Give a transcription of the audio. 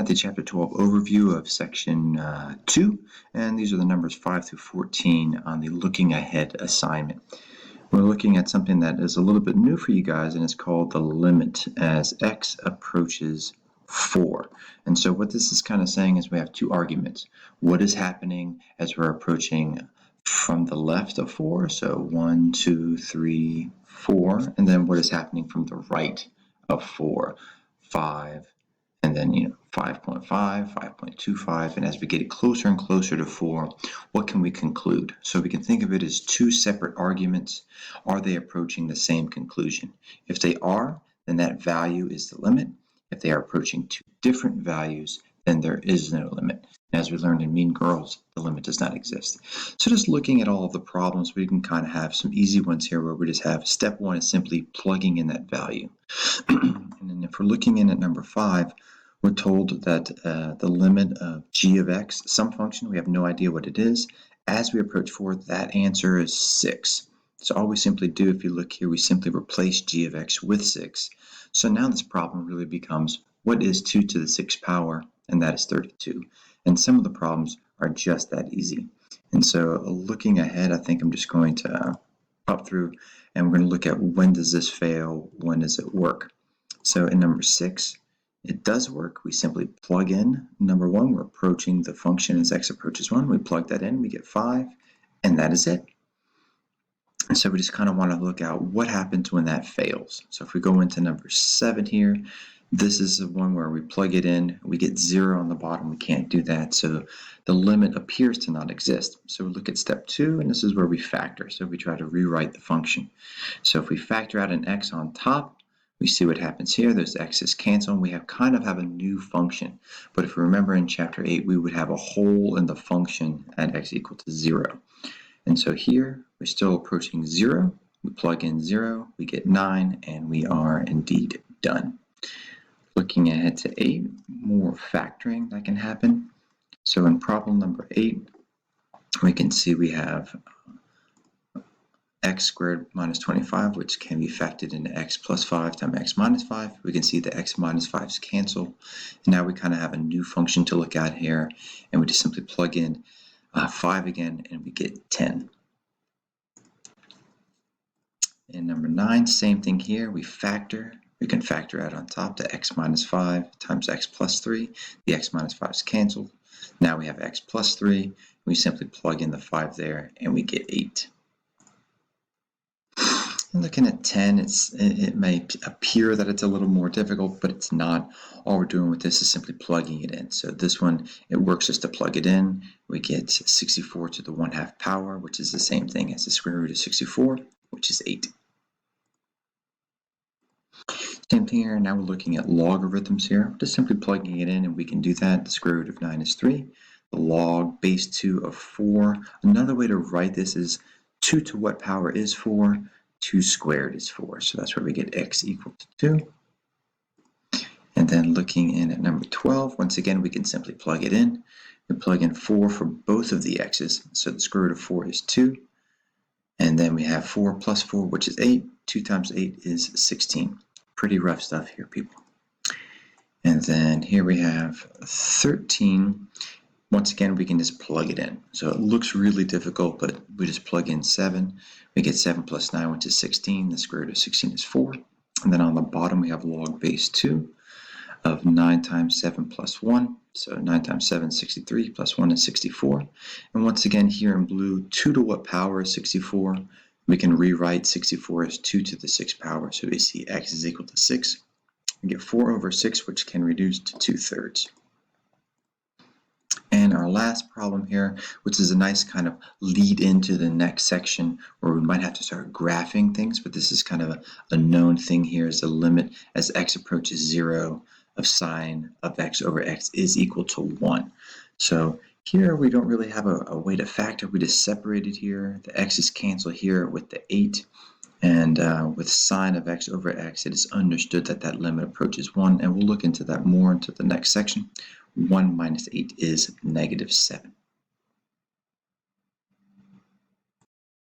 at the Chapter 12 overview of Section 2, and these are the numbers 5 through 14 on the Looking Ahead assignment. We're looking at something that is a little bit new for you guys, and it's called the limit as x approaches 4. And so what this is kind of saying is we have two arguments. What is happening as we're approaching from the left of 4, so 1, 2, 3, 4, and then what is happening from the right of 4, 5, and then 5.5, 5.25, and as we get closer and closer to 4, what can we conclude? So we can think of it as two separate arguments. Are they approaching the same conclusion? If they are, then that value is the limit. If they are approaching two different values, then there is no limit. As we learned in Mean Girls, the limit does not exist. So just looking at all of the problems, we can kind of have some easy ones here where we just have step 1 is simply plugging in that value. And then if we're looking in at number 5, we're told that the limit of g of x, some function, we have no idea what it is. As we approach 4, that answer is 6. So all we simply do, if you look here, we simply replace g of x with 6. So now this problem really becomes, what is 2 to the 6th power? And that is 32. And some of the problems are just that easy. And so looking ahead, I think I'm just going to pop through and we're going to look at when does this fail, when does it work. So in number 6, it does work. We simply plug in number 1. We're approaching the function as x approaches 1. We plug that in, we get 5, and that is it. And so we just kind of want to look at what happens when that fails. So if we go into number 7 here, this is the one where we plug it in, we get 0 on the bottom. We can't do that, so the limit appears to not exist. So we look at step 2, and this is where we factor. So we try to rewrite the function. So if we factor out an x on top, we see what happens here. Those x's cancel, and we have a new function. But if we remember in chapter 8, we would have a hole in the function at x equal to 0. And so here, we're still approaching 0. We plug in 0, we get 9, and we are indeed done. Looking ahead to 8, more factoring that can happen. So in problem number 8, we can see we have x squared minus 25, which can be factored into x plus 5 times x minus 5. We can see the x minus 5's cancel. And now we kind of have a new function to look at here, and we just simply plug in 5 again, and we get 10. In number 9, same thing here. We factor. We can factor out on top the x minus 5 times x plus 3. The x minus 5 is canceled. Now we have x plus 3. We simply plug in the 5 there, and we get 8. Looking at 10, it may appear that it's a little more difficult, but it's not. All we're doing with this is simply plugging it in. So this one, it works just to plug it in. We get 64 to the 1/2 power, which is the same thing as the square root of 64, which is 8. Same thing here. Now we're looking at logarithms here. Just simply plugging it in, and we can do that. The square root of 9 is 3. The log base 2 of 4. Another way to write this is 2 to what power is 4? 2 squared is 4, so that's where we get x equal to 2. And then looking in at number 12, once again, we can simply plug it in. We plug in 4 for both of the x's, so the square root of 4 is 2. And then we have 4 plus 4, which is 8. 2 times 8 is 16. Pretty rough stuff here, people. And then here we have 13. Once again, we can just plug it in. So it looks really difficult, but we just plug in 7. We get 7 plus 9, which is 16. The square root of 16 is 4. And then on the bottom, we have log base 2 of 9 times 7 plus 1. So 9 times 7 is 63, plus 1 is 64. And once again, here in blue, 2 to what power is 64? We can rewrite 64 as 2 to the 6th power. So we see x is equal to 6. We get 4 over 6, which can reduce to 2/3. And our last problem here, which is a nice kind of lead into the next section where we might have to start graphing things, but this is kind of a known thing here, is the limit as x approaches 0 of sine of x over x is equal to 1. So here we don't really have a way to factor. We just separate it here. The x's cancel here with the 8. And with sine of x over x, it is understood that that limit approaches 1. And we'll look into that more into the next section. 1 minus 8 is -7.